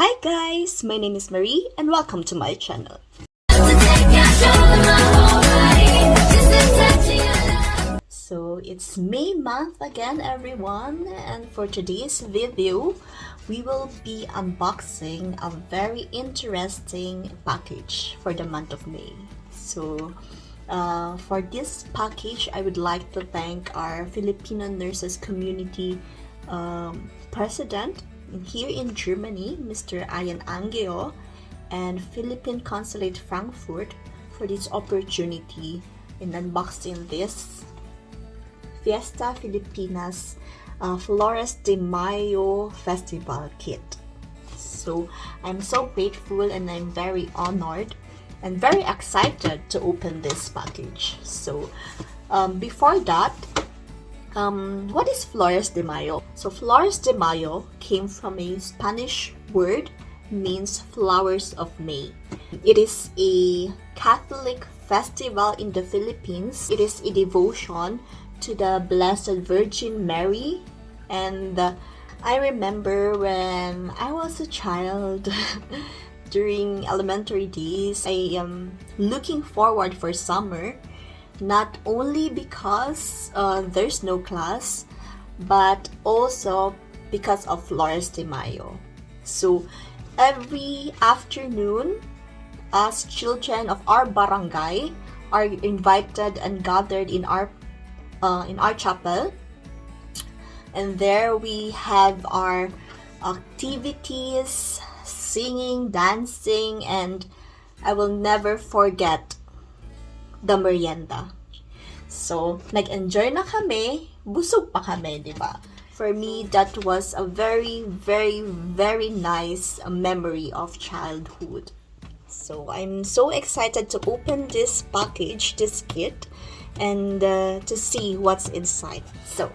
Hi guys, my name is Marie and welcome to my channel. So it's May month again everyone, and for today's video we will be unboxing a very interesting package for the month of May. So for this package I would like to thank our Filipino nurses community president here in Germany, Mr. Ian Angeo, and Filipino Consulate Frankfurt for this opportunity in unboxing this Fiesta Filipinas Flores de Mayo Festival kit. So I'm so grateful and I'm very honored and very excited to open this package. So before that, what is Flores de Mayo? So Flores de Mayo came from a Spanish word, means flowers of May. It is a Catholic festival in the Philippines. It is a devotion to the Blessed Virgin Mary. And I remember when I was a child during elementary days, I am looking forward for summer. Not only because there's no class, but also because of Flores de Mayo. So every afternoon, us children of our barangay are invited and gathered in our chapel, and there we have our activities, singing, dancing, and I will never forget the merienda. So, nag-enjoy na kami, busog pa kami, di ba? For me, that was a very, very, very nice memory of childhood. So, I'm so excited to open this package, this kit, and to see what's inside. So,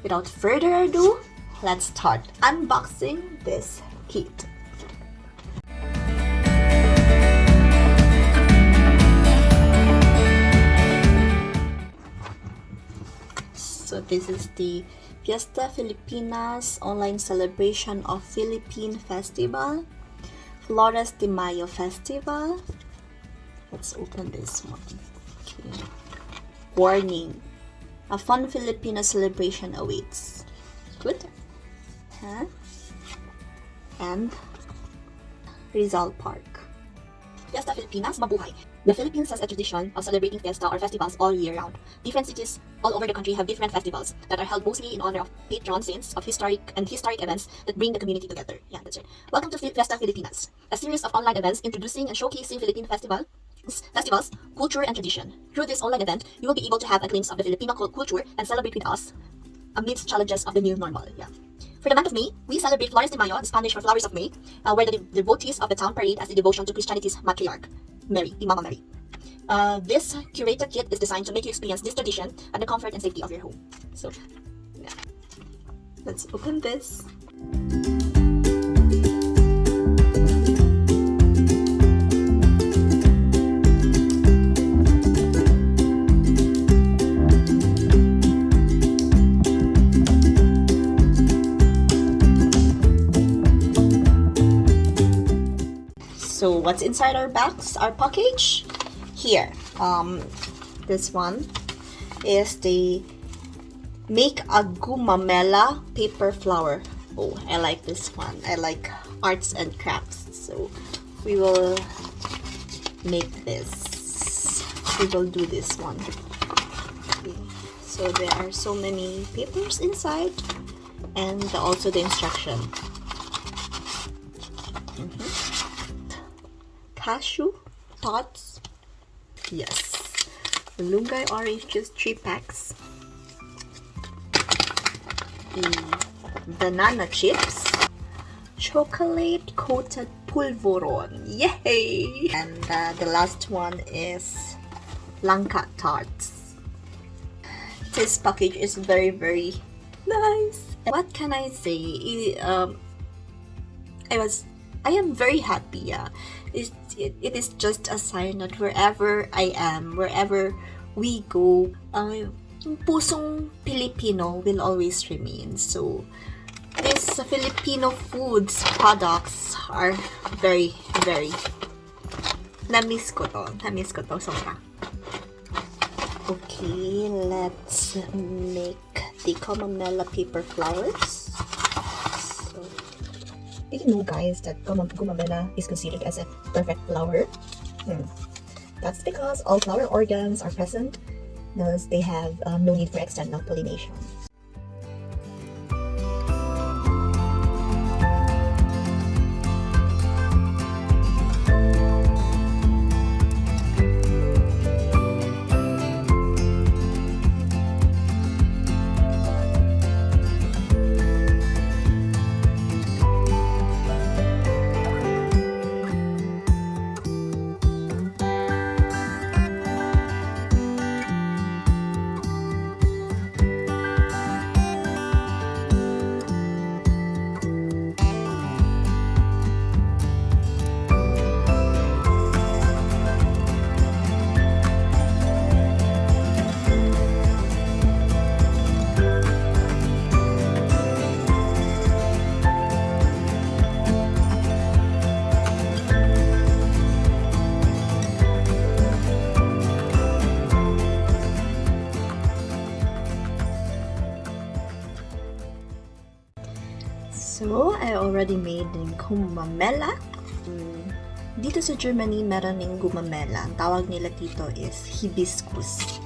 without further ado, let's start unboxing this kit. So this is the Fiesta Filipinas online celebration of Philippine Festival, Flores de Mayo Festival. Let's open this one. Okay. Warning: a fun Filipino celebration awaits. Good. Huh? And Rizal Park. Fiesta Filipinas, mabuhay! The Philippines has a tradition of celebrating fiesta or festivals all year round. Different cities all over the country have different festivals that are held mostly in honor of patron saints of historic events that bring the community together. Yeah, that's right. Welcome to Fiesta Filipinas, a series of online events introducing and showcasing Philippine festivals, culture, and tradition. Through this online event, you will be able to have a glimpse of the Filipino culture and celebrate with us amidst challenges of the new normal. Yeah. For the month of May, we celebrate Flores de Mayo, Spanish for Flowers of May, where the devotees of the town parade as a devotion to Christianity's matriarch, Mary, the Mama Mary. This curated kit is designed to make you experience this tradition at the comfort and safety of your home. So, yeah. Let's open this. So what's inside our box, our package? Here, this one is the Make a Gumamela paper flower. Oh, I like this one. I like arts and crafts. So we will make this. We will do this one. Okay. So there are so many papers inside, and also the instruction. Cashew tots, yes, malunggay orange juice 3 packs, the banana chips, chocolate coated pulveron, yay! And the last one is langka tarts. This package is very, very nice. What can I say? I am very happy. Yeah, it is just a sign that wherever I am, wherever we go, yung pusong Pilipino will always remain. So These Filipino foods products are very, very namiss ko to. Namiss ko to sobra. Okay, let's make the gumamela paper flowers. So, did you know, guys, that gumamela is considered as a perfect flower? That's because all flower organs are present, thus they have no need for external pollination. So, I already made the gumamela. Dito sa Germany, meron ng gumamela. Ang tawag nila dito is hibiscus.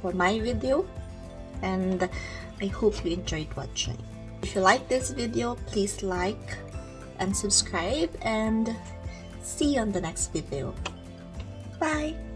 For my video, and I hope you enjoyed watching. If you like this video, please like and subscribe, and see you on the next video. Bye!